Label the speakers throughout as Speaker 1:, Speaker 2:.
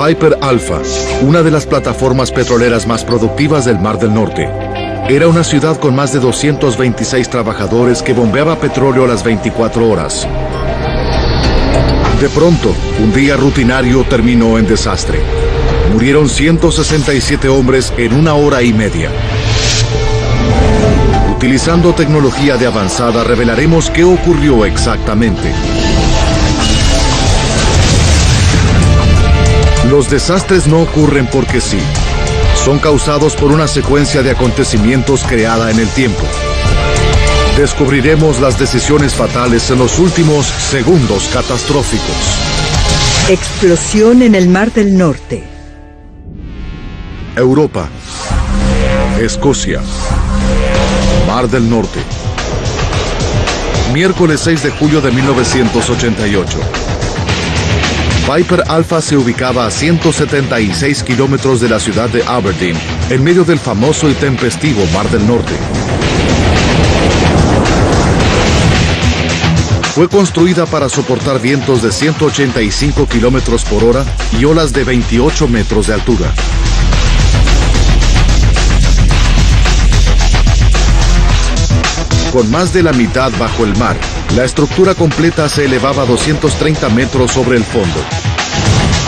Speaker 1: Piper Alpha, una de las plataformas petroleras más productivas del Mar del Norte. Era una ciudad con más de 226 trabajadores que bombeaba petróleo a las 24 horas. De pronto, un día rutinario terminó en desastre. Murieron 167 hombres en 1 hora y media. Utilizando tecnología de avanzada, revelaremos qué ocurrió exactamente. Los desastres no ocurren porque sí. Son causados por una secuencia de acontecimientos creada en el tiempo. Descubriremos las decisiones fatales en los últimos segundos catastróficos.
Speaker 2: Explosión en el Mar del Norte.
Speaker 1: Europa. Escocia. Mar del Norte. Miércoles 6 de julio de 1988. Piper Alpha se ubicaba a 176 kilómetros de la ciudad de Aberdeen, en medio del famoso y tempestivo Mar del Norte. Fue construida para soportar vientos de 185 kilómetros por hora y olas de 28 metros de altura. Con más de la mitad bajo el mar, la estructura completa se elevaba a 230 metros sobre el fondo.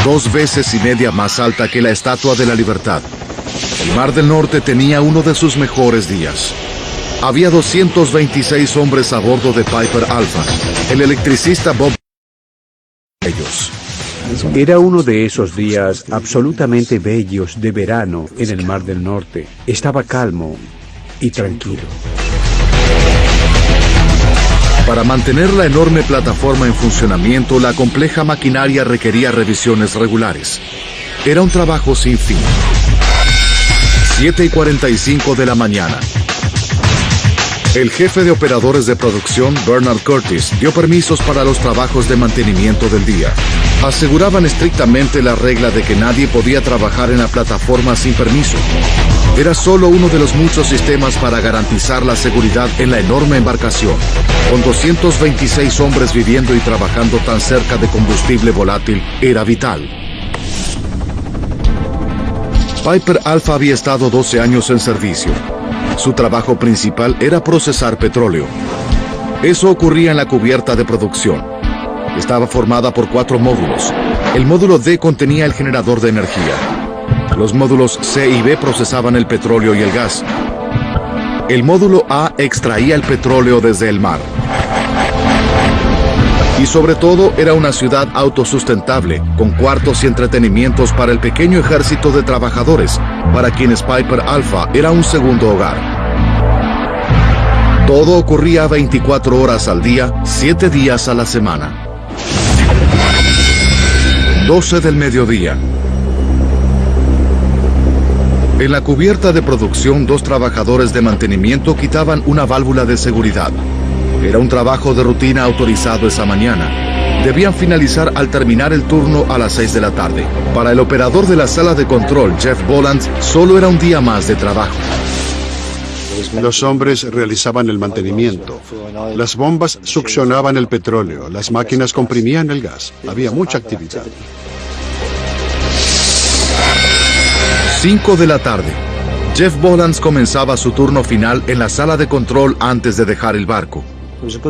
Speaker 1: 2 veces y media más alta que la Estatua de la Libertad. El Mar del Norte tenía uno de sus mejores días. Había 226 hombres a bordo de Piper Alpha. El electricista Bob... ellos.
Speaker 3: Era uno de esos días absolutamente bellos de verano en el Mar del Norte. Estaba calmo y tranquilo.
Speaker 1: Para mantener la enorme plataforma en funcionamiento, la compleja maquinaria requería revisiones regulares. Era un trabajo sin fin. 7:45 de la mañana. El jefe de operadores de producción, Bernard Curtis, dio permisos para los trabajos de mantenimiento del día. Aseguraban estrictamente la regla de que nadie podía trabajar en la plataforma sin permiso. Era solo uno de los muchos sistemas para garantizar la seguridad en la enorme embarcación. Con 226 hombres viviendo y trabajando tan cerca de combustible volátil, era vital. Piper Alpha había estado 12 años en servicio. Su trabajo principal era procesar petróleo. Eso ocurría en la cubierta de producción. Estaba formada por 4 módulos. El módulo D contenía el generador de energía. Los módulos C y B procesaban el petróleo y el gas. El módulo A extraía el petróleo desde el mar. Y sobre todo, era una ciudad autosustentable, con cuartos y entretenimientos para el pequeño ejército de trabajadores, para quienes Piper Alpha era un segundo hogar. Todo ocurría 24 horas al día, 7 días a la semana. 12 del mediodía. En la cubierta de producción, 2 trabajadores de mantenimiento quitaban una válvula de seguridad. Era un trabajo de rutina autorizado esa mañana. Debían finalizar al terminar el turno a las 6 de la tarde. Para el operador de la sala de control, Jeff Boland, solo era un día más de trabajo.
Speaker 4: Los hombres realizaban el mantenimiento. Las bombas succionaban el petróleo, las máquinas comprimían el gas. Había mucha actividad.
Speaker 1: 5 de la tarde. Jeff Boland comenzaba su turno final en la sala de control antes de dejar el barco.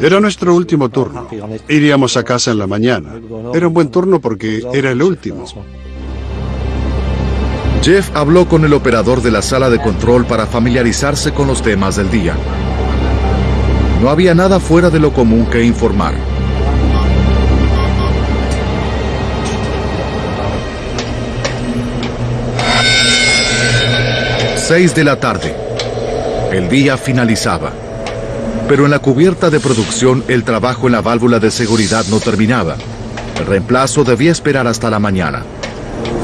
Speaker 4: Era nuestro último turno. Iríamos a casa en la mañana. Era un buen turno porque era el último.
Speaker 1: Jeff habló con el operador de la sala de control para familiarizarse con los temas del día. No había nada fuera de lo común que informar. Seis de la tarde. El día finalizaba. Pero en la cubierta de producción, el trabajo en la válvula de seguridad no terminaba. El reemplazo debía esperar hasta la mañana.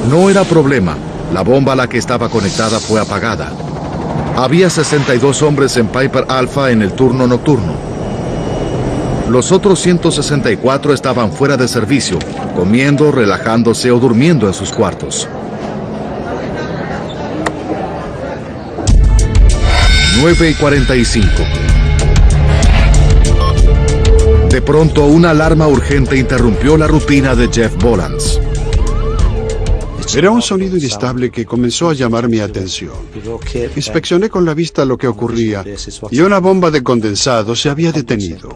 Speaker 1: No era problema. La bomba a la que estaba conectada fue apagada. Había 62 hombres en Piper Alpha en el turno nocturno. Los otros 164 estaban fuera de servicio, comiendo, relajándose o durmiendo en sus cuartos. 9:45. De pronto, una alarma urgente interrumpió la rutina de Jeff Boland.
Speaker 4: Era un sonido inestable que comenzó a llamar mi atención. Inspeccioné con la vista lo que ocurría y una bomba de condensado se había detenido.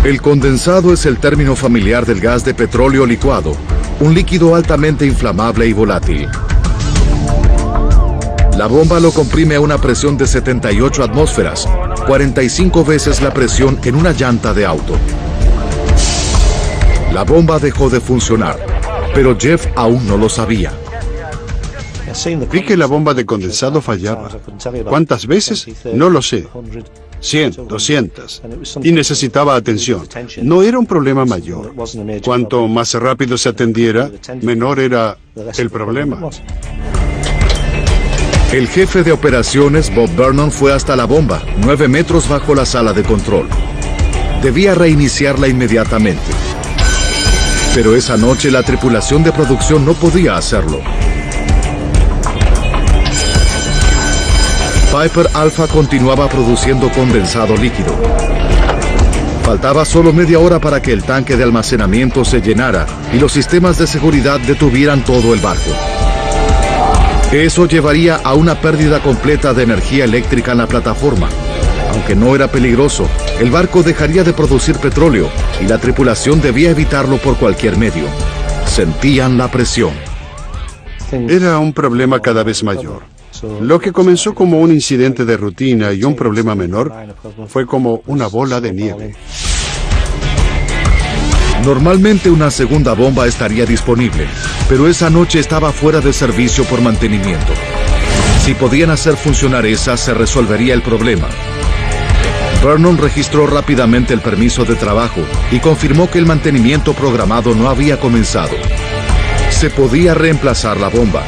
Speaker 1: El condensado es el término familiar del gas de petróleo licuado, un líquido altamente inflamable y volátil. La bomba lo comprime a una presión de 78 atmósferas, 45 veces la presión en una llanta de auto. La bomba dejó de funcionar, pero Jeff aún no lo sabía.
Speaker 4: Vi que la bomba de condensado fallaba. ¿Cuántas veces? No lo sé. 100, 200. Y necesitaba atención. No era un problema mayor. Cuanto más rápido se atendiera, menor era el problema.
Speaker 1: El jefe de operaciones, Bob Vernon, fue hasta la bomba, 9 metros bajo la sala de control. Debía reiniciarla inmediatamente. Pero esa noche la tripulación de producción no podía hacerlo. Piper Alpha continuaba produciendo condensado líquido. Faltaba solo media hora para que el tanque de almacenamiento se llenara y los sistemas de seguridad detuvieran todo el barco. Eso llevaría a una pérdida completa de energía eléctrica en la plataforma. Aunque no era peligroso, el barco dejaría de producir petróleo y la tripulación debía evitarlo por cualquier medio. Sentían la presión.
Speaker 4: Era un problema cada vez mayor. Lo que comenzó como un incidente de rutina y un problema menor fue como una bola de nieve.
Speaker 1: Normalmente una segunda bomba estaría disponible, pero esa noche estaba fuera de servicio por mantenimiento. Si podían hacer funcionar esa, se resolvería el problema. Vernon registró rápidamente el permiso de trabajo y confirmó que el mantenimiento programado no había comenzado. Se podía reemplazar la bomba.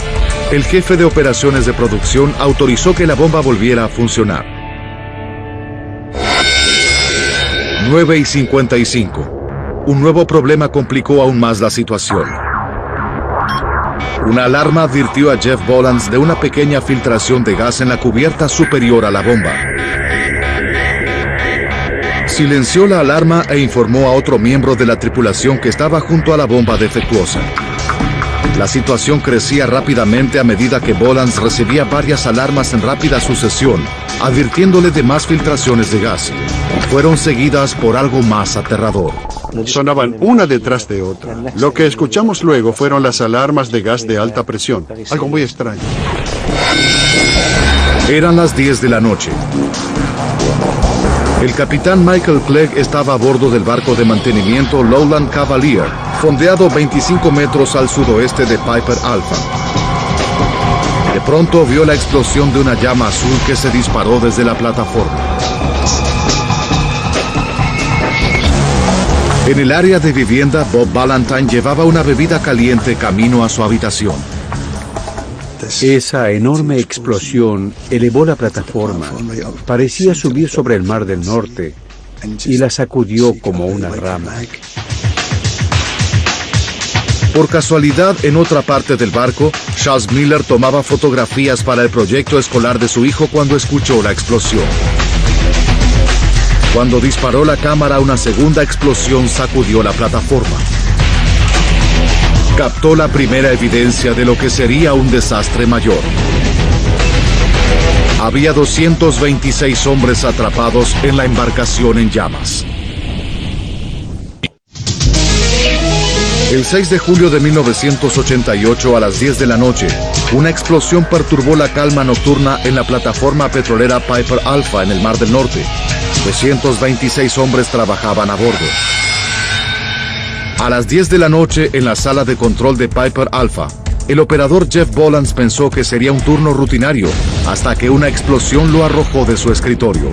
Speaker 1: El jefe de operaciones de producción autorizó que la bomba volviera a funcionar. 9:55. Un nuevo problema complicó aún más la situación. Una alarma advirtió a Jeff Bolans de una pequeña filtración de gas en la cubierta superior a la bomba. Silenció la alarma e informó a otro miembro de la tripulación que estaba junto a la bomba defectuosa. La situación crecía rápidamente a medida que Bolans recibía varias alarmas en rápida sucesión, advirtiéndole de más filtraciones de gas. Fueron seguidas por algo más aterrador.
Speaker 4: Sonaban una detrás de otra. Lo que escuchamos luego fueron las alarmas de gas de alta presión. Algo muy extraño.
Speaker 1: Eran las 10 de la noche. El capitán Michael Clegg estaba a bordo del barco de mantenimiento Lowland Cavalier, fondeado 25 metros al sudoeste de Piper Alpha. De pronto vio la explosión de una llama azul que se disparó desde la plataforma. En el área de vivienda, Bob Valentine llevaba una bebida caliente camino a su habitación.
Speaker 3: Esa enorme explosión elevó la plataforma. Parecía subir sobre el Mar del Norte y la sacudió como una rama.
Speaker 1: Por casualidad, en otra parte del barco, Charles Miller tomaba fotografías para el proyecto escolar de su hijo cuando escuchó la explosión. Cuando disparó la cámara, una segunda explosión sacudió la plataforma. Captó la primera evidencia de lo que sería un desastre mayor. Había 226 hombres atrapados en la embarcación en llamas. El 6 de julio de 1988 a las 10 de la noche, una explosión perturbó la calma nocturna en la plataforma petrolera Piper Alpha en el Mar del Norte. 226 hombres trabajaban a bordo. A las 10 de la noche, en la sala de control de Piper Alpha, el operador Jeff Bolans pensó que sería un turno rutinario, hasta que una explosión lo arrojó de su escritorio.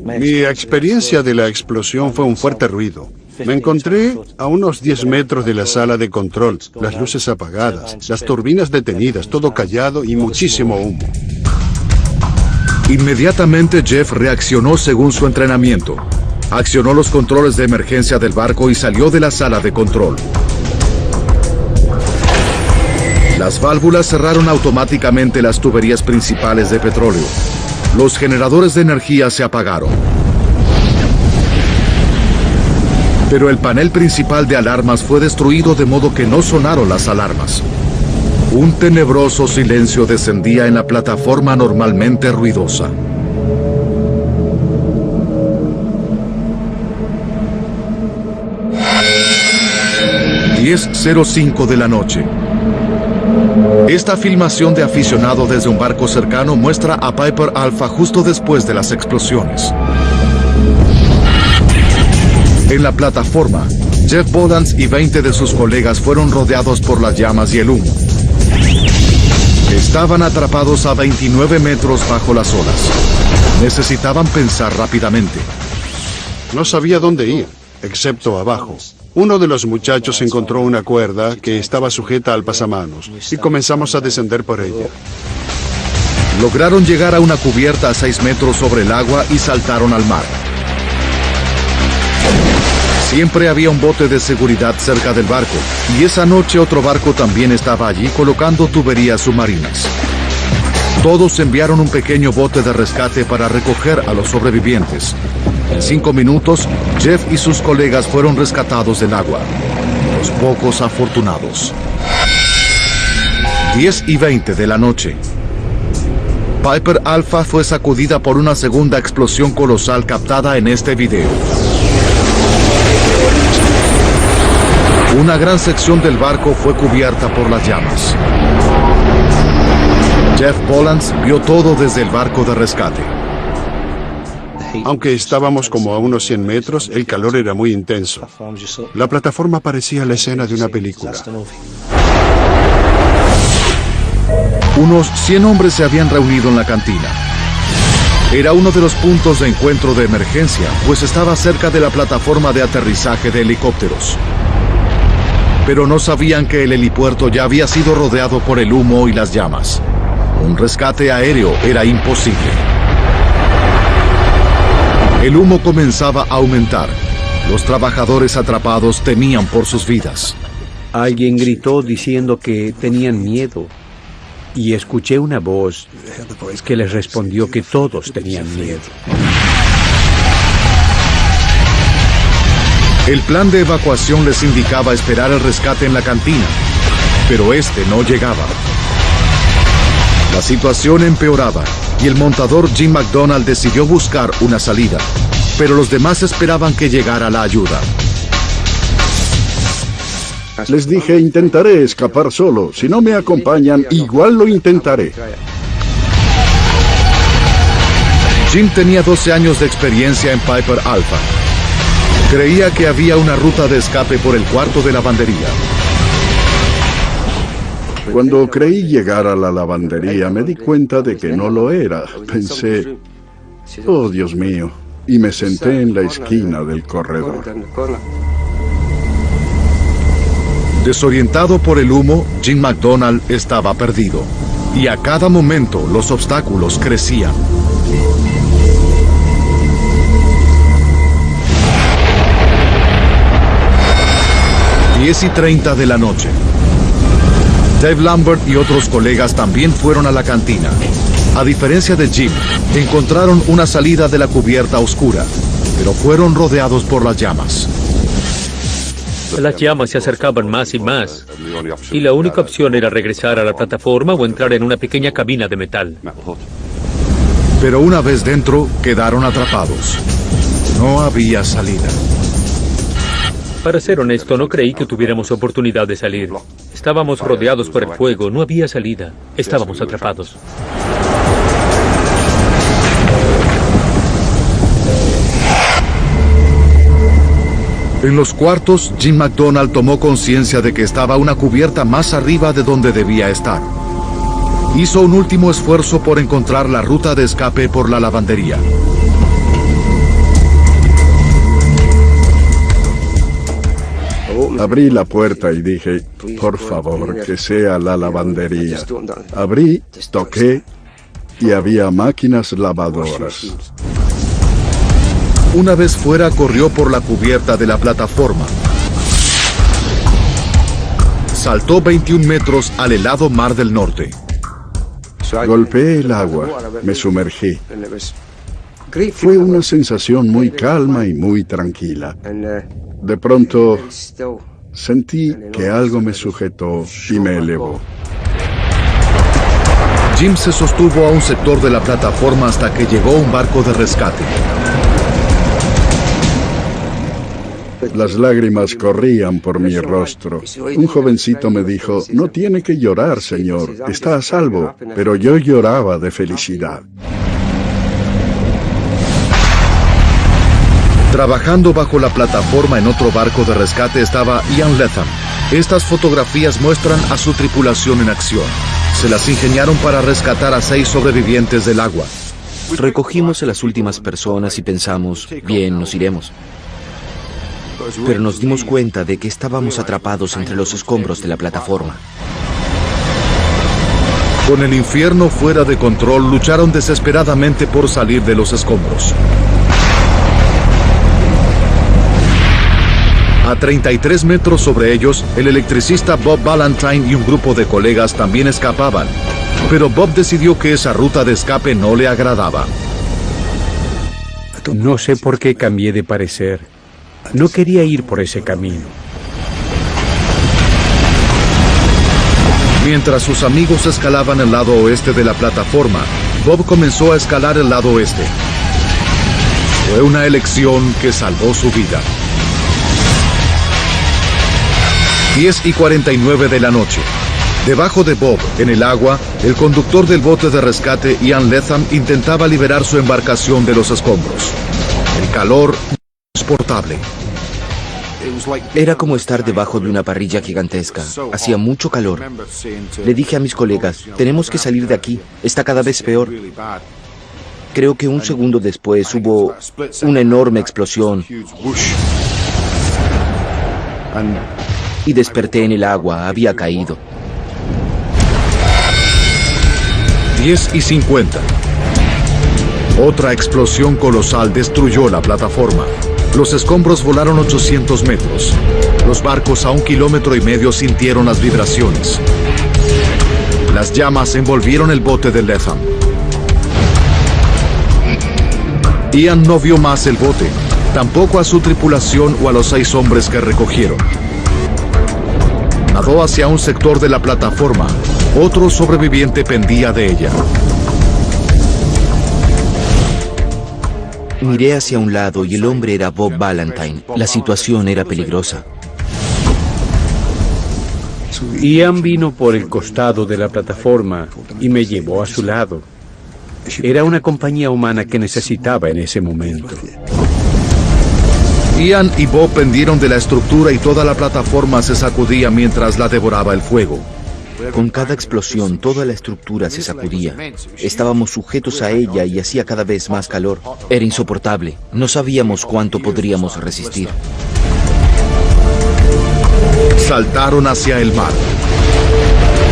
Speaker 4: Mi experiencia de la explosión fue un fuerte ruido. Me encontré a unos 10 metros de la sala de control, las luces apagadas, las turbinas detenidas, todo callado y muchísimo humo.
Speaker 1: Inmediatamente Jeff reaccionó según su entrenamiento. Accionó los controles de emergencia del barco y salió de la sala de control. Las válvulas cerraron automáticamente las tuberías principales de petróleo. Los generadores de energía se apagaron. Pero el panel principal de alarmas fue destruido de modo que no sonaron las alarmas. Un tenebroso silencio descendía en la plataforma normalmente ruidosa. 10:05 de la noche. Esta filmación de aficionado desde un barco cercano muestra a Piper Alpha justo después de las explosiones. En la plataforma, Jeff Bolland y 20 de sus colegas fueron rodeados por las llamas y el humo. Estaban atrapados a 29 metros bajo las olas. Necesitaban pensar rápidamente.
Speaker 4: No sabía dónde ir, excepto abajo. Uno de los muchachos encontró una cuerda que estaba sujeta al pasamanos y comenzamos a descender por ella.
Speaker 1: Lograron llegar a una cubierta a 6 metros sobre el agua y saltaron al mar. Siempre había un bote de seguridad cerca del barco, y esa noche otro barco también estaba allí colocando tuberías submarinas. Todos enviaron un pequeño bote de rescate para recoger a los sobrevivientes. En 5 minutos, Jeff y sus colegas fueron rescatados del agua. Los pocos afortunados. 10:20 de la noche. Piper Alpha fue sacudida por una segunda explosión colosal captada en este video. Una gran sección del barco fue cubierta por las llamas. Jeff Bolland vio todo desde el barco de rescate.
Speaker 4: Aunque estábamos como a unos 100 metros, el calor era muy intenso. La plataforma parecía la escena de una película.
Speaker 1: Unos 100 hombres se habían reunido en la cantina. Era uno de los puntos de encuentro de emergencia, pues estaba cerca de la plataforma de aterrizaje de helicópteros. Pero no sabían que el helipuerto ya había sido rodeado por el humo y las llamas. Un rescate aéreo era imposible. El humo comenzaba a aumentar. Los trabajadores atrapados temían por sus vidas.
Speaker 3: Alguien gritó diciendo que tenían miedo. Y escuché una voz que les respondió que todos tenían miedo.
Speaker 1: El plan de evacuación les indicaba esperar el rescate en la cantina, pero este no llegaba. La situación empeoraba y el montador Jim McDonald decidió buscar una salida, pero los demás esperaban que llegara la ayuda.
Speaker 5: Les dije, intentaré escapar solo. Si no me acompañan, igual lo intentaré.
Speaker 1: Jim tenía 12 años de experiencia en Piper Alpha. Creía que había una ruta de escape por el cuarto de lavandería.
Speaker 5: Cuando creí llegar a la lavandería, me di cuenta de que no lo era. Pensé, oh Dios mío, y me senté en la esquina del corredor.
Speaker 1: Desorientado por el humo, Jim McDonald estaba perdido. Y a cada momento los obstáculos crecían. Diez y 30 de la noche. Dave Lambert y otros colegas también fueron a la cantina. A diferencia de Jim, encontraron una salida de la cubierta oscura, pero fueron rodeados por las llamas.
Speaker 6: Las llamas se acercaban más y más, y la única opción era regresar a la plataforma o entrar en una pequeña cabina de metal.
Speaker 1: Pero una vez dentro, quedaron atrapados. No había salida.
Speaker 6: Para ser honesto, no creí que tuviéramos oportunidad de salir. Estábamos rodeados por el fuego, no había salida. Estábamos atrapados.
Speaker 1: En los cuartos, Jim McDonald tomó conciencia de que estaba una cubierta más arriba de donde debía estar. Hizo un último esfuerzo por encontrar la ruta de escape por la lavandería.
Speaker 5: Abrí la puerta y dije, por favor, que sea la lavandería. Abrí, toqué y había máquinas lavadoras.
Speaker 1: Una vez fuera, corrió por la cubierta de la plataforma. Saltó 21 metros al helado Mar del Norte.
Speaker 5: Golpeé el agua, me sumergí. Fue una sensación muy calma y muy tranquila. De pronto, sentí que algo me sujetó y me elevó.
Speaker 1: Jim se sostuvo a un sector de la plataforma hasta que llegó un barco de rescate.
Speaker 5: Las lágrimas corrían por mi rostro. Un jovencito me dijo, no tiene que llorar, señor, está a salvo. Pero yo lloraba de felicidad.
Speaker 1: Trabajando bajo la plataforma en otro barco de rescate estaba Ian Latham. Estas fotografías muestran a su tripulación en acción. Se las ingeniaron para rescatar a 6 sobrevivientes del agua.
Speaker 7: Recogimos a las últimas personas y pensamos, bien, nos iremos. Pero nos dimos cuenta de que estábamos atrapados entre los escombros de la plataforma.
Speaker 1: Con el infierno fuera de control, lucharon desesperadamente por salir de los escombros. A 33 metros sobre ellos, el electricista Bob Valentine y un grupo de colegas también escapaban. Pero Bob decidió que esa ruta de escape no le agradaba.
Speaker 3: No sé por qué cambié de parecer. No quería ir por ese camino.
Speaker 1: Mientras sus amigos escalaban el lado oeste de la plataforma, Bob comenzó a escalar el lado oeste. Fue una elección que salvó su vida. 10:49 de la noche. Debajo de Bob, en el agua, el conductor del bote de rescate, Ian Latham, intentaba liberar su embarcación de los escombros. El calor insoportable.
Speaker 7: Era como estar debajo de una parrilla gigantesca. Hacía mucho calor. Le dije a mis colegas, tenemos que salir de aquí, está cada vez peor. Creo que un segundo después hubo una enorme explosión. Y desperté en el agua, había caído.
Speaker 1: 10:50. Otra explosión colosal destruyó la plataforma. Los escombros volaron 800 metros. Los barcos a 1,5 kilómetros sintieron las vibraciones. Las llamas envolvieron el bote de Latham. Ian no vio más el bote, tampoco a su tripulación o a los 6 hombres que recogieron. Nadó hacia un sector de la plataforma. Otro sobreviviente pendía de ella.
Speaker 7: Miré hacia un lado y el hombre era Bob Valentine. La situación era peligrosa.
Speaker 3: Ian vino por el costado de la plataforma y me llevó a su lado. Era una compañía humana que necesitaba en ese momento.
Speaker 1: Ian y Bob pendieron de la estructura y toda la plataforma se sacudía mientras la devoraba el fuego.
Speaker 7: Con cada explosión, toda la estructura se sacudía. Estábamos sujetos a ella y hacía cada vez más calor. Era insoportable. No sabíamos cuánto podríamos resistir.
Speaker 1: Saltaron hacia el mar.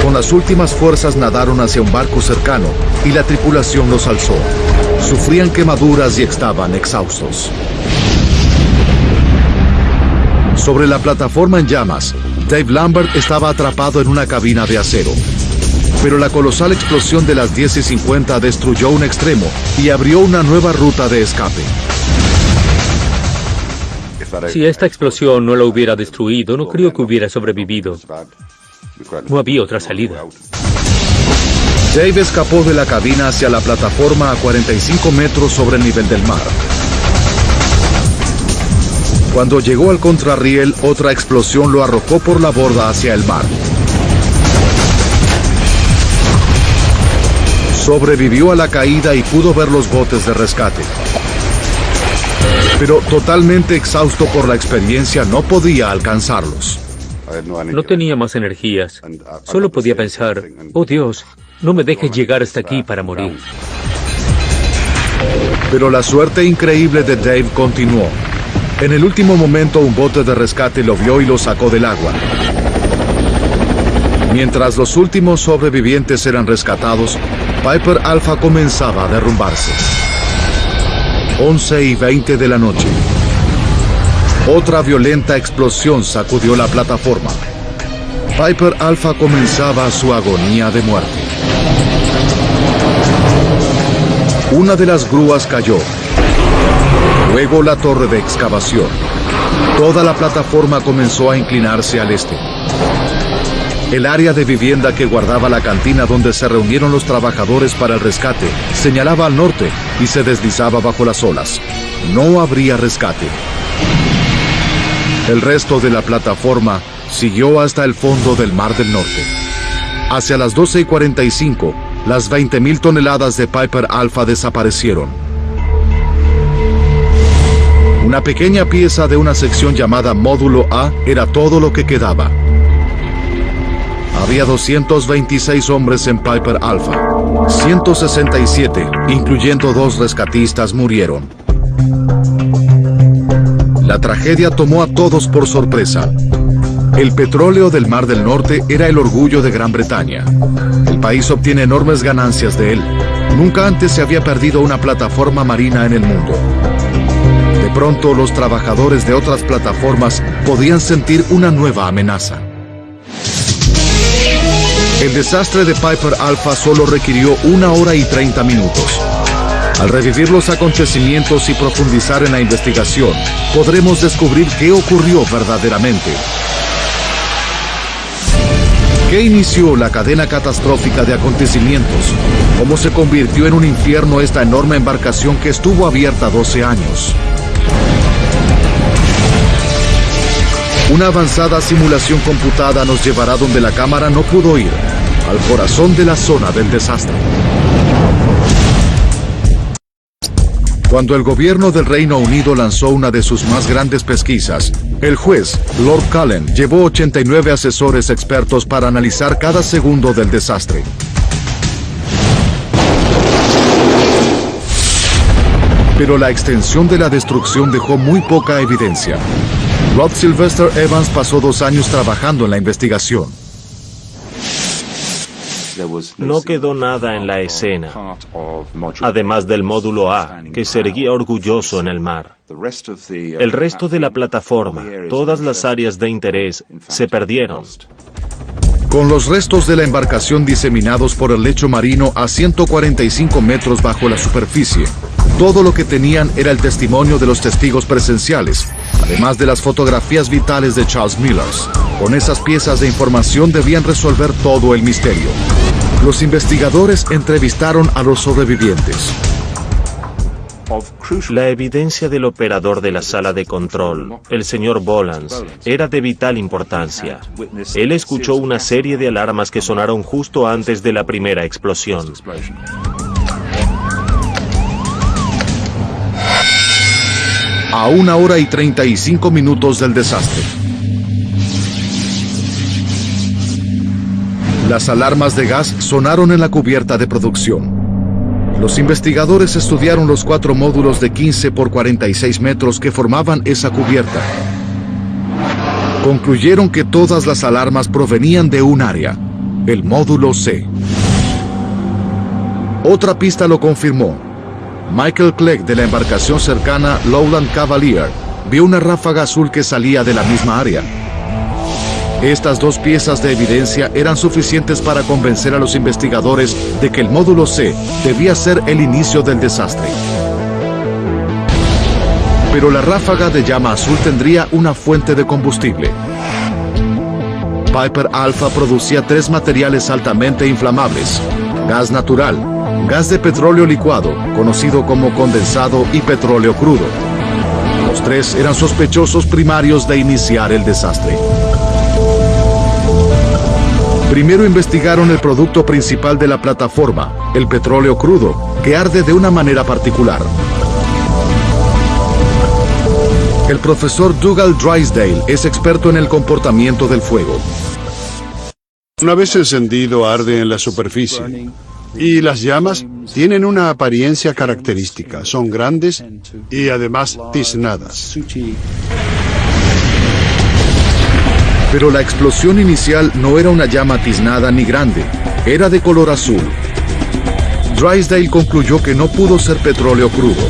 Speaker 1: Con las últimas fuerzas nadaron hacia un barco cercano y la tripulación los alzó. Sufrían quemaduras y estaban exhaustos. Sobre la plataforma en llamas, Dave Lambert estaba atrapado en una cabina de acero. Pero la colosal explosión de las 10:50 destruyó un extremo y abrió una nueva ruta de escape.
Speaker 6: Si esta explosión no lo hubiera destruido, no creo que hubiera sobrevivido. No había otra salida.
Speaker 1: Dave escapó de la cabina hacia la plataforma a 45 metros sobre el nivel del mar. Cuando llegó al contrarriel, otra explosión lo arrojó por la borda hacia el mar. Sobrevivió a la caída y pudo ver los botes de rescate. Pero totalmente exhausto por la experiencia, no podía alcanzarlos.
Speaker 6: No tenía más energías. Solo podía pensar, oh Dios, no me dejes llegar hasta aquí para morir.
Speaker 1: Pero la suerte increíble de Dave continuó. En el último momento, un bote de rescate lo vio y lo sacó del agua. Mientras los últimos sobrevivientes eran rescatados, Piper Alpha comenzaba a derrumbarse. 11:20 de la noche. Otra violenta explosión sacudió la plataforma. Piper Alpha comenzaba su agonía de muerte. Una de las grúas cayó Luego la torre de excavación. Toda la plataforma comenzó a inclinarse al este. El área de vivienda que guardaba la cantina donde se reunieron los trabajadores para el rescate señalaba al norte y se deslizaba bajo las olas. No habría rescate. El resto de la plataforma siguió hasta el fondo del Mar del Norte. Hacia las 12:45, las 20.000 toneladas de Piper Alpha desaparecieron. Una pequeña pieza de una sección llamada Módulo A era todo lo que quedaba. Había 226 hombres en Piper Alpha. 167, incluyendo 2 rescatistas, murieron. La tragedia tomó a todos por sorpresa. El petróleo del Mar del Norte era el orgullo de Gran Bretaña. El país obtiene enormes ganancias de él. Nunca antes se había perdido una plataforma marina en el mundo. De pronto, los trabajadores de otras plataformas podían sentir una nueva amenaza. El desastre de Piper Alpha solo requirió 1 hora y 30 minutos. Al revivir los acontecimientos y profundizar en la investigación, podremos descubrir qué ocurrió verdaderamente. ¿Qué inició la cadena catastrófica de acontecimientos? ¿Cómo se convirtió en un infierno esta enorme embarcación que estuvo abierta 12 años? Una avanzada simulación computada nos llevará donde la cámara no pudo ir, al corazón de la zona del desastre. Cuando el gobierno del Reino Unido lanzó una de sus más grandes pesquisas, el juez, Lord Cullen, llevó 89 asesores expertos para analizar cada segundo del desastre. Pero la extensión de la destrucción dejó muy poca evidencia. Rod Sylvester Evans pasó 2 años trabajando en la investigación.
Speaker 8: No quedó nada en la escena, además del módulo A, que se erguía orgulloso en el mar. El resto de la plataforma, todas las áreas de interés, se perdieron.
Speaker 1: Con los restos de la embarcación diseminados por el lecho marino a 145 metros bajo la superficie, todo lo que tenían era el testimonio de los testigos presenciales, además de las fotografías vitales de Charles Millers. Con esas piezas de información debían resolver todo el misterio. Los investigadores entrevistaron a los sobrevivientes.
Speaker 8: La evidencia del operador de la sala de control, el señor Bolans, era de vital importancia. Él escuchó una serie de alarmas que sonaron justo antes de la primera explosión.
Speaker 1: A 1 hora y 35 minutos del desastre. Las alarmas de gas sonaron en la cubierta de producción. Los investigadores estudiaron los 4 módulos de 15 por 46 metros que formaban esa cubierta. Concluyeron que todas las alarmas provenían de un área, el módulo C. Otra pista lo confirmó. Michael Clegg, de la embarcación cercana Lowland Cavalier, vio una ráfaga azul que salía de la misma área. Estas 2 piezas de evidencia eran suficientes para convencer a los investigadores de que el módulo C debía ser el inicio del desastre. Pero la ráfaga de llama azul tendría una fuente de combustible. Piper Alpha producía 3 materiales altamente inflamables: gas natural, gas de petróleo licuado, conocido como condensado, y petróleo crudo. Los 3 eran sospechosos primarios de iniciar el desastre. Primero investigaron el producto principal de la plataforma, el petróleo crudo, que arde de una manera particular. El profesor Dougal Drysdale es experto en el comportamiento del fuego.
Speaker 4: Una vez encendido, arde en la superficie. Y las llamas tienen una apariencia característica. Son grandes y además tiznadas.
Speaker 1: Pero la explosión inicial no era una llama tiznada ni grande, era de color azul. Drysdale concluyó que no pudo ser petróleo crudo.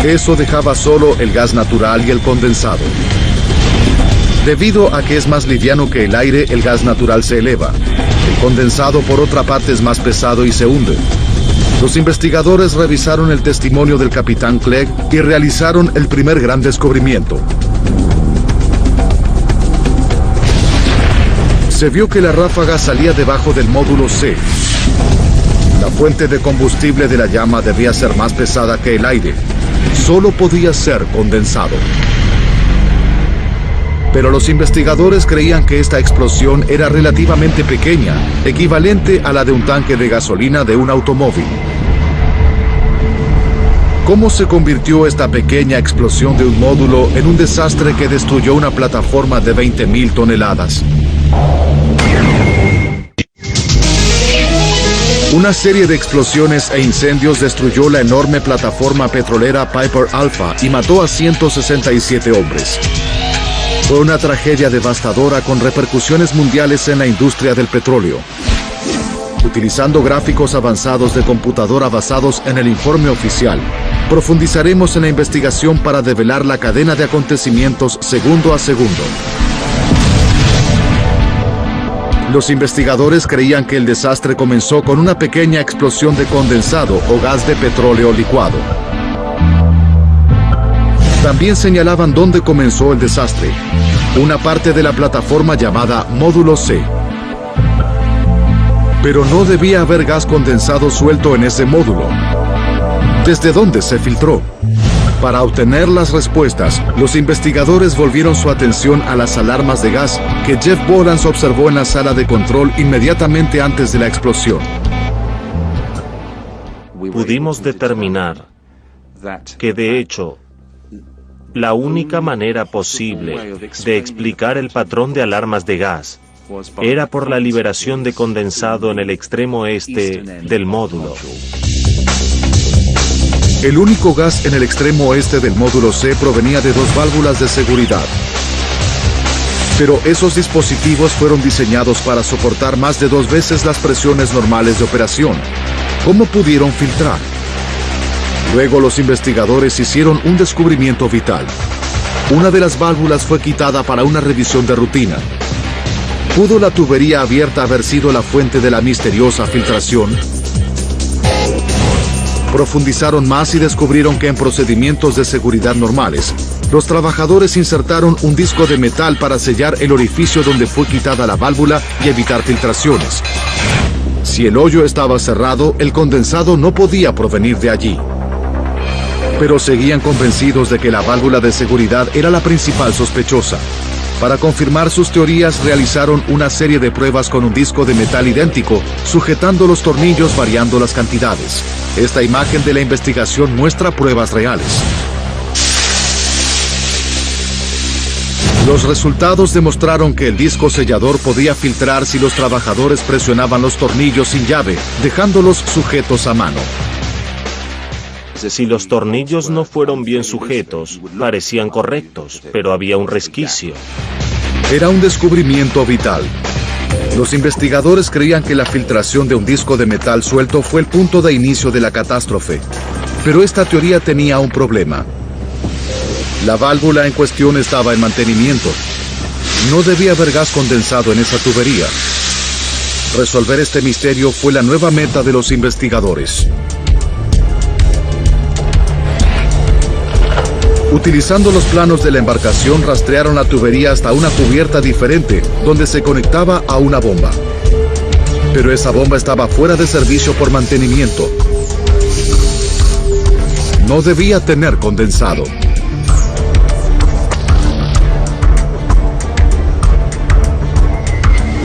Speaker 1: Eso dejaba solo el gas natural y el condensado. Debido a que es más liviano que el aire, el gas natural se eleva. El condensado, por otra parte, es más pesado y se hunde. Los investigadores revisaron el testimonio del capitán Clegg y realizaron el primer gran descubrimiento. Se vio que la ráfaga salía debajo del módulo C. La fuente de combustible de la llama debía ser más pesada que el aire. Solo podía ser condensado. Pero los investigadores creían que esta explosión era relativamente pequeña, equivalente a la de un tanque de gasolina de un automóvil. ¿Cómo se convirtió esta pequeña explosión de un módulo en un desastre que destruyó una plataforma de 20.000 toneladas? Una serie de explosiones e incendios destruyó la enorme plataforma petrolera Piper Alpha y mató a 167 hombres. Fue una tragedia devastadora con repercusiones mundiales en la industria del petróleo. Utilizando gráficos avanzados de computadora basados en el informe oficial, profundizaremos en la investigación para develar la cadena de acontecimientos segundo a segundo. Los investigadores creían que el desastre comenzó con una pequeña explosión de condensado o gas de petróleo licuado. También señalaban dónde comenzó el desastre, una parte de la plataforma llamada Módulo C. Pero no debía haber gas condensado suelto en ese módulo. ¿Desde dónde se filtró? Para obtener las respuestas, los investigadores volvieron su atención a las alarmas de gas que Jeff Bolans observó en la sala de control inmediatamente antes de la explosión.
Speaker 8: Pudimos determinar que, de hecho, la única manera posible de explicar el patrón de alarmas de gas era por la liberación de condensado en el extremo este del módulo.
Speaker 1: El único gas en el extremo oeste del módulo C provenía de dos válvulas de seguridad. Pero esos dispositivos fueron diseñados para soportar más de 2 veces las presiones normales de operación. ¿Cómo pudieron filtrar? Luego los investigadores hicieron un descubrimiento vital. Una de las válvulas fue quitada para una revisión de rutina. ¿Pudo la tubería abierta haber sido la fuente de la misteriosa filtración? Profundizaron más y descubrieron que en procedimientos de seguridad normales, los trabajadores insertaron un disco de metal para sellar el orificio donde fue quitada la válvula y evitar filtraciones. Si el hoyo estaba cerrado, el condensado no podía provenir de allí. Pero seguían convencidos de que la válvula de seguridad era la principal sospechosa. Para confirmar sus teorías, realizaron una serie de pruebas con un disco de metal idéntico, sujetando los tornillos variando las cantidades. Esta imagen de la investigación muestra pruebas reales. Los resultados demostraron que el disco sellador podía filtrar si los trabajadores presionaban los tornillos sin llave, dejándolos sujetos a mano.
Speaker 8: Si los tornillos no fueron bien sujetos, parecían correctos, pero había un resquicio.
Speaker 1: Era un descubrimiento vital. Los investigadores creían que la filtración de un disco de metal suelto fue el punto de inicio de la catástrofe. Pero esta teoría tenía un problema. La válvula en cuestión estaba en mantenimiento. No debía haber gas condensado en esa tubería. Resolver este misterio fue la nueva meta de los investigadores. Utilizando los planos de la embarcación, rastrearon la tubería hasta una cubierta diferente, donde se conectaba a una bomba. Pero esa bomba estaba fuera de servicio por mantenimiento. No debía tener condensado.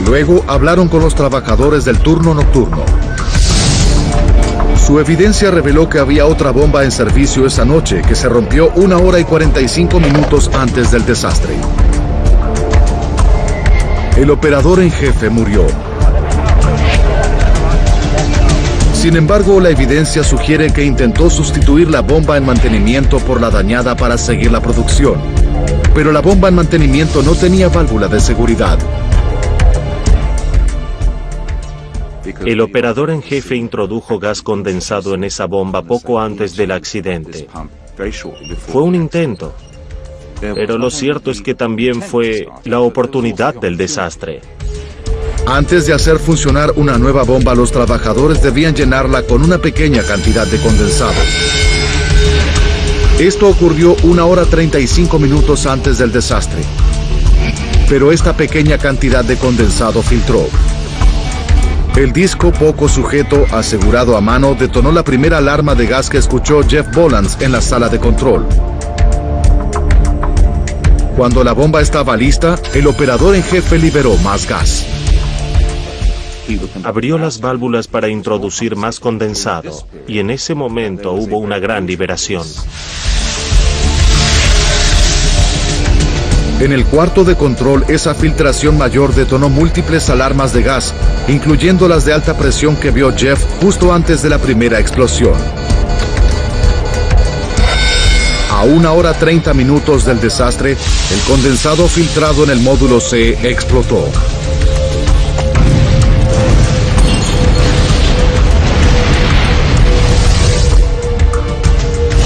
Speaker 1: Luego hablaron con los trabajadores del turno nocturno. Su evidencia reveló que había otra bomba en servicio esa noche que se rompió 1 hora y 45 minutos antes del desastre. El operador en jefe murió. Sin embargo, la evidencia sugiere que intentó sustituir la bomba en mantenimiento por la dañada para seguir la producción. Pero la bomba en mantenimiento no tenía válvula de seguridad.
Speaker 8: El operador en jefe introdujo gas condensado en esa bomba poco antes del accidente. Fue un intento, pero lo cierto es que también fue la oportunidad del desastre.
Speaker 1: Antes de hacer funcionar una nueva bomba, los trabajadores debían llenarla con una pequeña cantidad de condensado. Esto ocurrió 1 hora 35 minutos antes del desastre. Pero esta pequeña cantidad de condensado filtró. El disco poco sujeto, asegurado a mano, detonó la primera alarma de gas que escuchó Jeff Bolans en la sala de control. Cuando la bomba estaba lista, el operador en jefe liberó más gas.
Speaker 8: Abrió las válvulas para introducir más condensado, y en ese momento hubo una gran liberación.
Speaker 1: En el cuarto de control, esa filtración mayor detonó múltiples alarmas de gas, incluyendo las de alta presión que vio Jeff justo antes de la primera explosión. A 1 hora 30 minutos del desastre, el condensado filtrado en el módulo C explotó.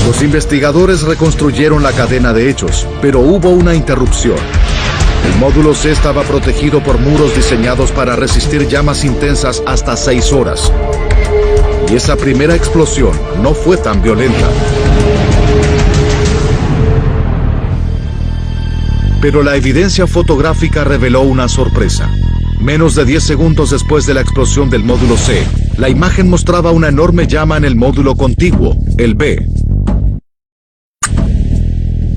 Speaker 1: Los investigadores reconstruyeron la cadena de hechos, pero hubo una interrupción. El módulo C estaba protegido por muros diseñados para resistir llamas intensas hasta 6 horas. Y esa primera explosión no fue tan violenta. Pero la evidencia fotográfica reveló una sorpresa. Menos de 10 segundos después de la explosión del módulo C, la imagen mostraba una enorme llama en el módulo contiguo, el B.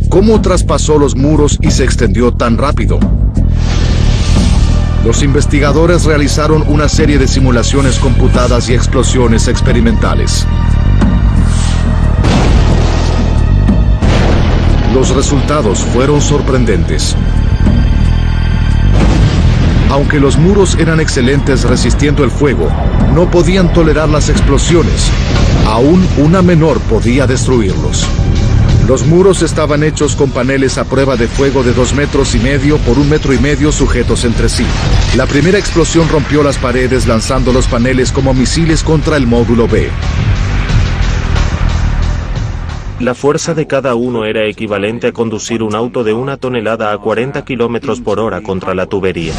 Speaker 1: ¿Cómo traspasó los muros y se extendió tan rápido? Los investigadores realizaron una serie de simulaciones computadas y explosiones experimentales. Los resultados fueron sorprendentes. Aunque los muros eran excelentes resistiendo el fuego, no podían tolerar las explosiones. Aún una menor podía destruirlos. Los muros estaban hechos con paneles a prueba de fuego de 2,5 metros por 1,5 metros sujetos entre sí. La primera explosión rompió las paredes lanzando los paneles como misiles contra el módulo B.
Speaker 8: La fuerza de cada uno era equivalente a conducir un auto de 1 tonelada a 40 kilómetros por hora contra la tubería.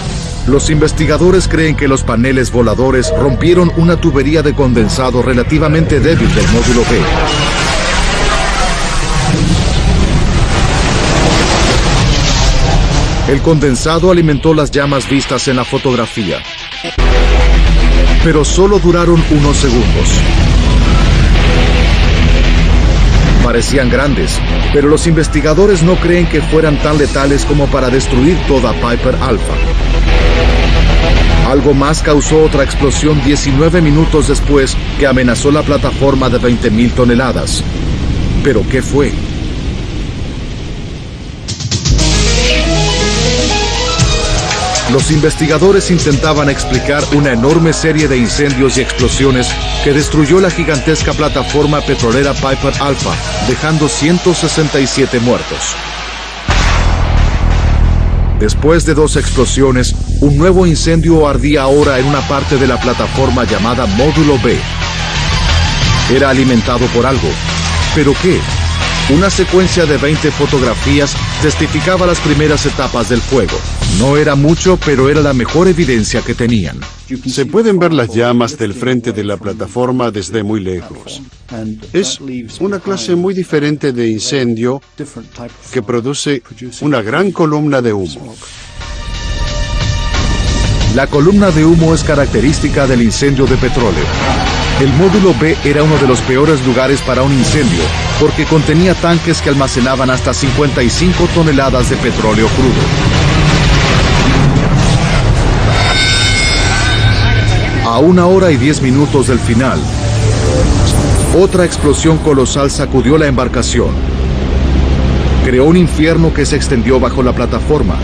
Speaker 1: Los investigadores creen que los paneles voladores rompieron una tubería de condensado relativamente débil del módulo B. El condensado alimentó las llamas vistas en la fotografía. Pero solo duraron unos segundos. Parecían grandes, pero los investigadores no creen que fueran tan letales como para destruir toda Piper Alpha. Algo más causó otra explosión 19 minutos después que amenazó la plataforma de 20,000 toneladas. ¿Pero qué fue? Los investigadores intentaban explicar una enorme serie de incendios y explosiones que destruyó la gigantesca plataforma petrolera Piper Alpha, dejando 167 muertos. Después de 2 explosiones, un nuevo incendio ardía ahora en una parte de la plataforma llamada Módulo B. Era alimentado por algo. ¿Pero qué? Una secuencia de 20 fotografías testificaba las primeras etapas del fuego. No era mucho, pero era la mejor evidencia que tenían.
Speaker 4: Se pueden ver las llamas del frente de la plataforma desde muy lejos. Es una clase muy diferente de incendio que produce una gran columna de humo.
Speaker 1: La columna de humo es característica del incendio de petróleo. El módulo B era uno de los peores lugares para un incendio, porque contenía tanques que almacenaban hasta 55 toneladas de petróleo crudo. A 1 hora y 10 minutos del final, otra explosión colosal sacudió la embarcación. Creó un infierno que se extendió bajo la plataforma.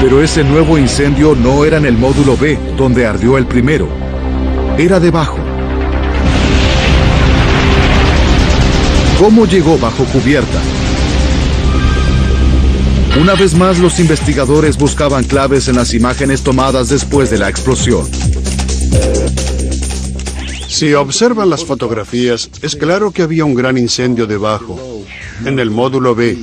Speaker 1: Pero ese nuevo incendio no era en el módulo B, donde ardió el primero. Era debajo. ¿Cómo llegó bajo cubierta? Una vez más, los investigadores buscaban claves en las imágenes tomadas después de la explosión.
Speaker 4: Si observan las fotografías, es claro que había un gran incendio debajo, en el módulo B.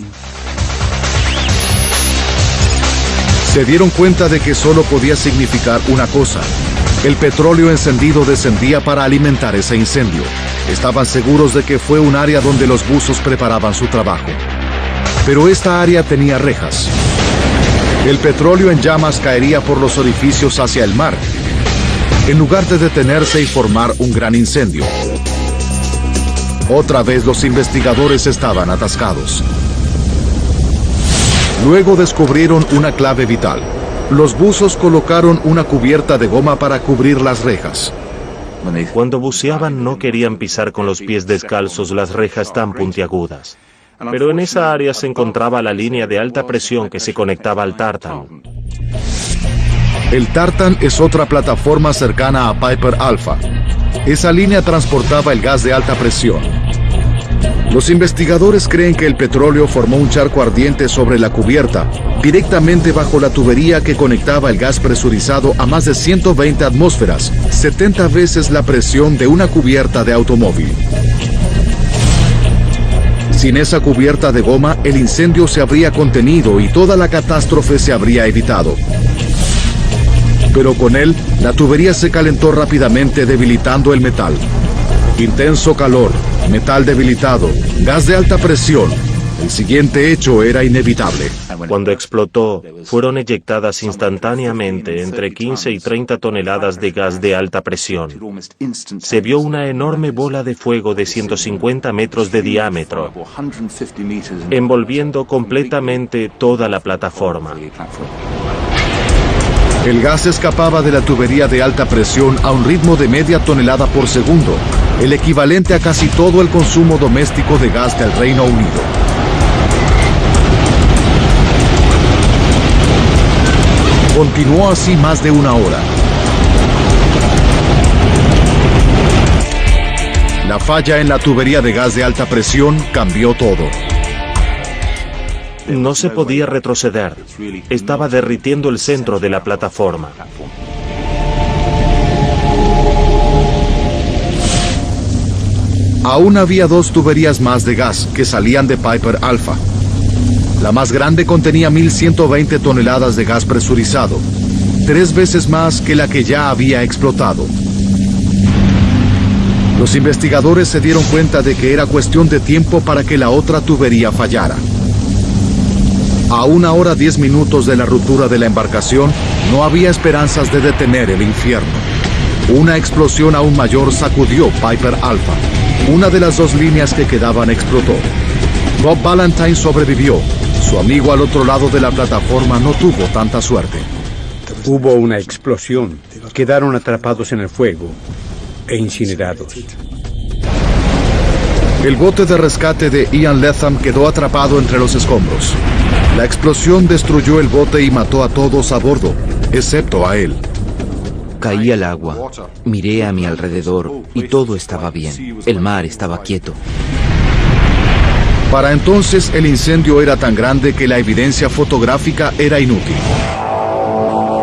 Speaker 1: Se dieron cuenta de que solo podía significar una cosa. El petróleo encendido descendía para alimentar ese incendio. Estaban seguros de que fue un área donde los buzos preparaban su trabajo. Pero esta área tenía rejas. El petróleo en llamas caería por los orificios hacia el mar, en lugar de detenerse y formar un gran incendio. Otra vez los investigadores estaban atascados. Luego descubrieron una clave vital. Los buzos colocaron una cubierta de goma para cubrir las rejas.
Speaker 8: Cuando buceaban no querían pisar con los pies descalzos las rejas tan puntiagudas. Pero en esa área se encontraba la línea de alta presión que se conectaba al Tartan.
Speaker 1: El Tartan es otra plataforma cercana a Piper Alpha. Esa línea transportaba el gas de alta presión. Los investigadores creen que el petróleo formó un charco ardiente sobre la cubierta, directamente bajo la tubería que conectaba el gas presurizado a más de 120 atmósferas, 70 veces la presión de una cubierta de automóvil. Sin esa cubierta de goma, el incendio se habría contenido y toda la catástrofe se habría evitado. Pero con él, la tubería se calentó rápidamente, debilitando el metal. Intenso calor, metal debilitado, gas de alta presión. El siguiente hecho era inevitable.
Speaker 8: Cuando explotó, fueron eyectadas instantáneamente entre 15 y 30 toneladas de gas de alta presión. Se vio una enorme bola de fuego de 150 metros de diámetro, envolviendo completamente toda la plataforma.
Speaker 1: El gas escapaba de la tubería de alta presión a un ritmo de media tonelada por segundo, el equivalente a casi todo el consumo doméstico de gas del Reino Unido. Continuó así más de una hora. La falla en la tubería de gas de alta presión cambió todo.
Speaker 8: No se podía retroceder. Estaba derritiendo el centro de la plataforma.
Speaker 1: Aún había 2 tuberías más de gas que salían de Piper Alpha. La más grande contenía 1.120 toneladas de gas presurizado, 3 veces más que la que ya había explotado. Los investigadores se dieron cuenta de que era cuestión de tiempo para que la otra tubería fallara. A 1 hora 10 minutos de la ruptura de la embarcación, no había esperanzas de detener el infierno. Una explosión aún mayor sacudió Piper Alpha. Una de las 2 líneas que quedaban explotó. Bob Valentine sobrevivió. Su amigo al otro lado de la plataforma no tuvo tanta suerte.
Speaker 3: Hubo una explosión. Quedaron atrapados en el fuego e incinerados.
Speaker 1: El bote de rescate de Ian Latham quedó atrapado entre los escombros. La explosión destruyó el bote y mató a todos a bordo, excepto a él.
Speaker 7: Caí al agua, miré a mi alrededor y todo estaba bien. El mar estaba quieto.
Speaker 1: Para entonces el incendio era tan grande que la evidencia fotográfica era inútil.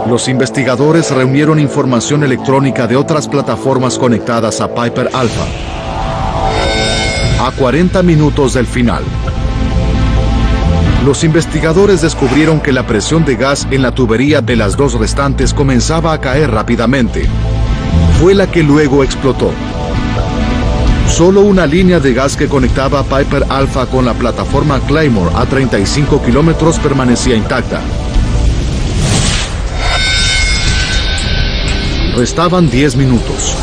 Speaker 1: Los investigadores reunieron información electrónica de otras plataformas conectadas a Piper Alpha. A 40 minutos del final, los investigadores descubrieron que la presión de gas en la tubería de las 2 restantes comenzaba a caer rápidamente. Fue la que luego explotó. Solo una línea de gas que conectaba a Piper Alpha con la plataforma Claymore a 35 kilómetros permanecía intacta. Restaban 10 minutos.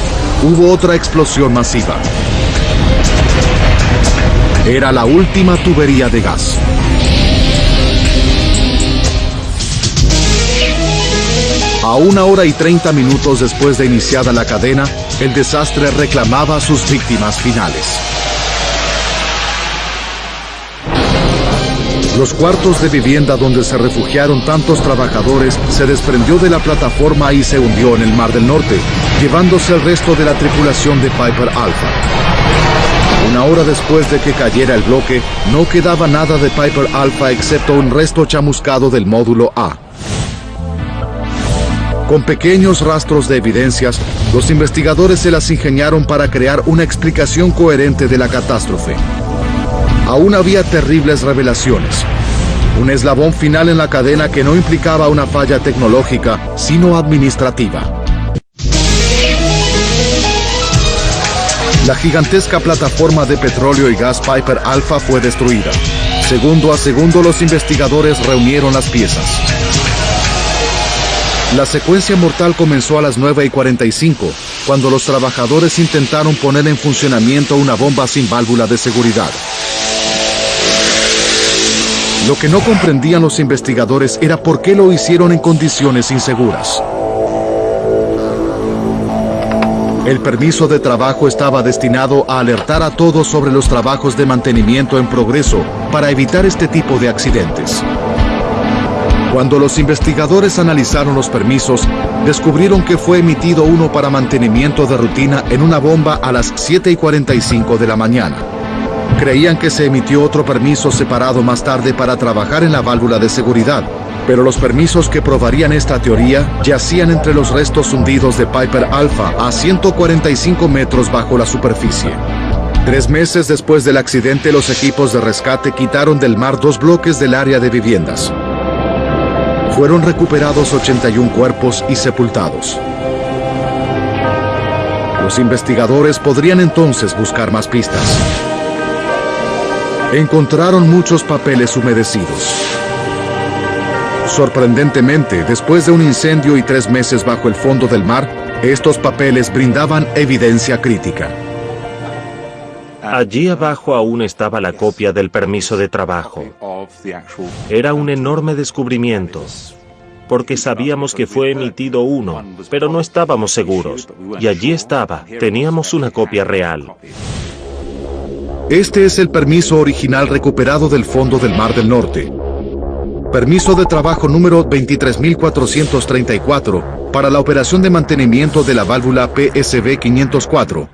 Speaker 1: Hubo otra explosión masiva. Era la última tubería de gas. A 1 hora y 30 minutos después de iniciada la cadena, el desastre reclamaba a sus víctimas finales. Los cuartos de vivienda donde se refugiaron tantos trabajadores se desprendió de la plataforma y se hundió en el Mar del Norte, llevándose el resto de la tripulación de Piper Alpha. 1 hora después de que cayera el bloque, no quedaba nada de Piper Alpha excepto un resto chamuscado del módulo A. Con pequeños rastros de evidencias, los investigadores se las ingeniaron para crear una explicación coherente de la catástrofe. Aún había terribles revelaciones. Un eslabón final en la cadena que no implicaba una falla tecnológica, sino administrativa. La gigantesca plataforma de petróleo y gas Piper Alpha fue destruida. Segundo a segundo, los investigadores reunieron las piezas. La secuencia mortal comenzó a las 9:45, cuando los trabajadores intentaron poner en funcionamiento una bomba sin válvula de seguridad. Lo que no comprendían los investigadores era por qué lo hicieron en condiciones inseguras. El permiso de trabajo estaba destinado a alertar a todos sobre los trabajos de mantenimiento en progreso para evitar este tipo de accidentes. Cuando los investigadores analizaron los permisos, descubrieron que fue emitido uno para mantenimiento de rutina en una bomba a las 7:45 de la mañana. Creían que se emitió otro permiso separado más tarde para trabajar en la válvula de seguridad, pero los permisos que probarían esta teoría yacían entre los restos hundidos de Piper Alpha a 145 metros bajo la superficie. 3 meses después del accidente, los equipos de rescate quitaron del mar 2 bloques del área de viviendas. Fueron recuperados 81 cuerpos y sepultados. Los investigadores podrían entonces buscar más pistas. Encontraron muchos papeles humedecidos. Sorprendentemente, después de un incendio y 3 meses bajo el fondo del mar, estos papeles brindaban evidencia crítica.
Speaker 8: Allí abajo aún estaba la copia del permiso de trabajo. Era un enorme descubrimiento, porque sabíamos que fue emitido uno, pero no estábamos seguros. Y allí estaba, teníamos una copia real.
Speaker 1: Este es el permiso original recuperado del fondo del Mar del Norte. Permiso de trabajo número 23.434 para la operación de mantenimiento de la válvula PSV 504,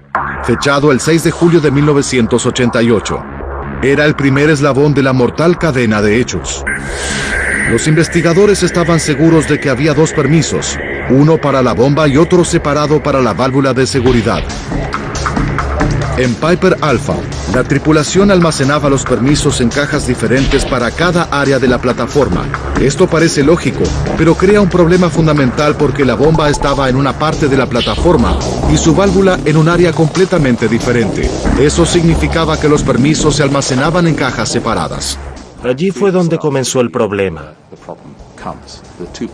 Speaker 1: fechado el 6 de julio de 1988. Era el primer eslabón de la mortal cadena de hechos. Los investigadores estaban seguros de que había 2 permisos, uno para la bomba y otro separado para la válvula de seguridad. En Piper Alpha, la tripulación almacenaba los permisos en cajas diferentes para cada área de la plataforma. Esto parece lógico, pero crea un problema fundamental porque la bomba estaba en una parte de la plataforma y su válvula en un área completamente diferente. Eso significaba que los permisos se almacenaban en cajas separadas.
Speaker 8: Allí fue donde comenzó el problema.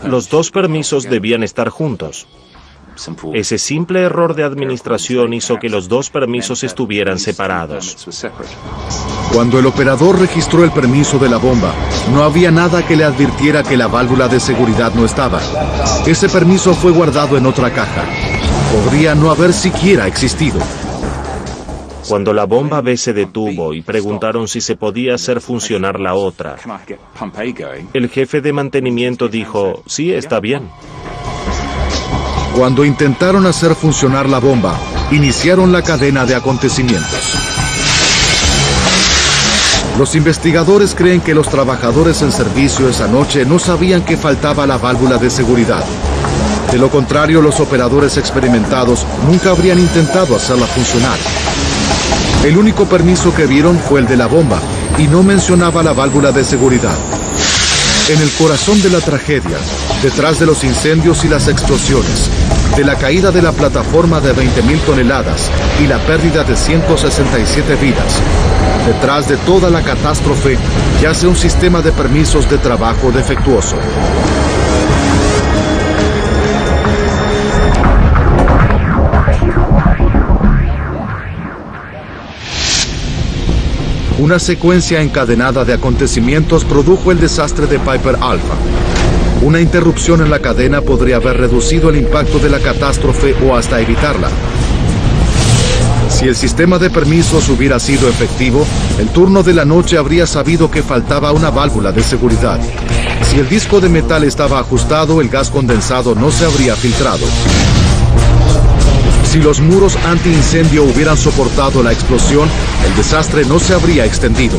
Speaker 8: Los 2 permisos debían estar juntos. Ese simple error de administración hizo que los 2 permisos estuvieran separados.
Speaker 1: Cuando el operador registró el permiso de la bomba, no había nada que le advirtiera que la válvula de seguridad no estaba. Ese permiso fue guardado en otra caja. Podría no haber siquiera existido.
Speaker 8: Cuando la bomba B se detuvo y preguntaron si se podía hacer funcionar la otra, el jefe de mantenimiento dijo, sí, está bien.
Speaker 1: Cuando intentaron hacer funcionar la bomba, iniciaron la cadena de acontecimientos. Los investigadores creen que los trabajadores en servicio esa noche no sabían que faltaba la válvula de seguridad. De lo contrario, los operadores experimentados nunca habrían intentado hacerla funcionar. El único permiso que vieron fue el de la bomba, y no mencionaba la válvula de seguridad. En el corazón de la tragedia, detrás de los incendios y las explosiones, de la caída de la plataforma de 20.000 toneladas y la pérdida de 167 vidas, detrás de toda la catástrofe, yace un sistema de permisos de trabajo defectuoso. Una secuencia encadenada de acontecimientos produjo el desastre de Piper Alpha. Una interrupción en la cadena podría haber reducido el impacto de la catástrofe o hasta evitarla. Si el sistema de permisos hubiera sido efectivo, el turno de la noche habría sabido que faltaba una válvula de seguridad. Si el disco de metal estaba ajustado, el gas condensado no se habría filtrado. Si los muros antiincendio hubieran soportado la explosión, el desastre no se habría extendido.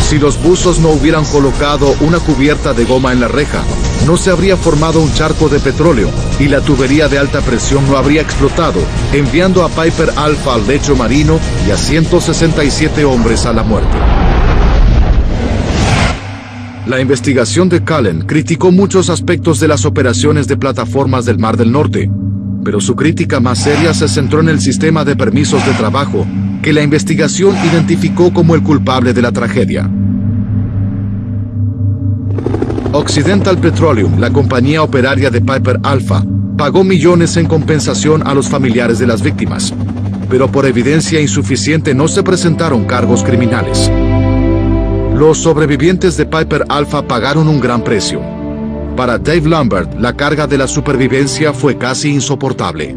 Speaker 1: Si los buzos no hubieran colocado una cubierta de goma en la reja, no se habría formado un charco de petróleo y la tubería de alta presión no habría explotado, enviando a Piper Alpha al lecho marino y a 167 hombres a la muerte. La investigación de Cullen criticó muchos aspectos de las operaciones de plataformas del Mar del Norte, pero su crítica más seria se centró en el sistema de permisos de trabajo, que la investigación identificó como el culpable de la tragedia. Occidental Petroleum, la compañía operaria de Piper Alpha, pagó millones en compensación a los familiares de las víctimas, pero por evidencia insuficiente no se presentaron cargos criminales. Los sobrevivientes de Piper Alpha pagaron un gran precio. Para Dave Lambert, la carga de la supervivencia fue casi insoportable.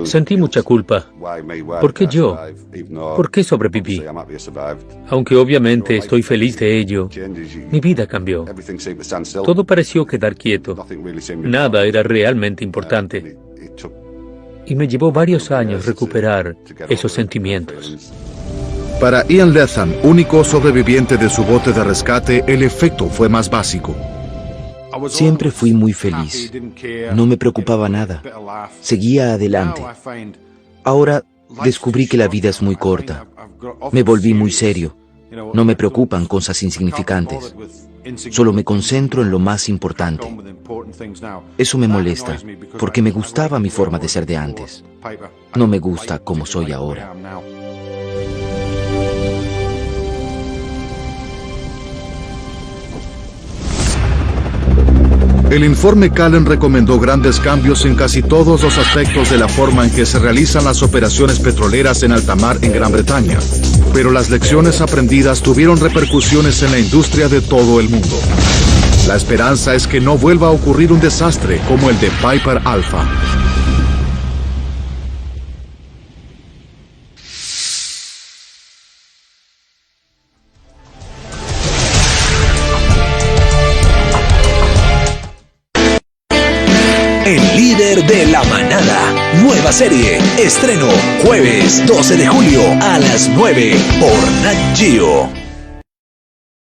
Speaker 6: Sentí mucha culpa. ¿Por qué yo? ¿Por qué sobreviví? Aunque obviamente estoy feliz de ello, mi vida cambió. Todo pareció quedar quieto. Nada era realmente importante. Y me llevó varios años recuperar esos sentimientos.
Speaker 1: Para Ian Lethan, único sobreviviente de su bote de rescate, el efecto fue más básico.
Speaker 7: Siempre fui muy feliz. No me preocupaba nada. Seguía adelante. Ahora descubrí que la vida es muy corta. Me volví muy serio. No me preocupan cosas insignificantes. Solo me concentro en lo más importante. Eso me molesta, porque me gustaba mi forma de ser de antes. No me gusta como soy ahora.
Speaker 1: El informe Cullen recomendó grandes cambios en casi todos los aspectos de la forma en que se realizan las operaciones petroleras en alta mar en Gran Bretaña, pero las lecciones aprendidas tuvieron repercusiones en la industria de todo el mundo. La esperanza es que no vuelva a ocurrir un desastre como el de Piper Alpha.
Speaker 9: El líder de la manada. Nueva serie. Estreno jueves 12 de julio a las 9 por Nat Geo.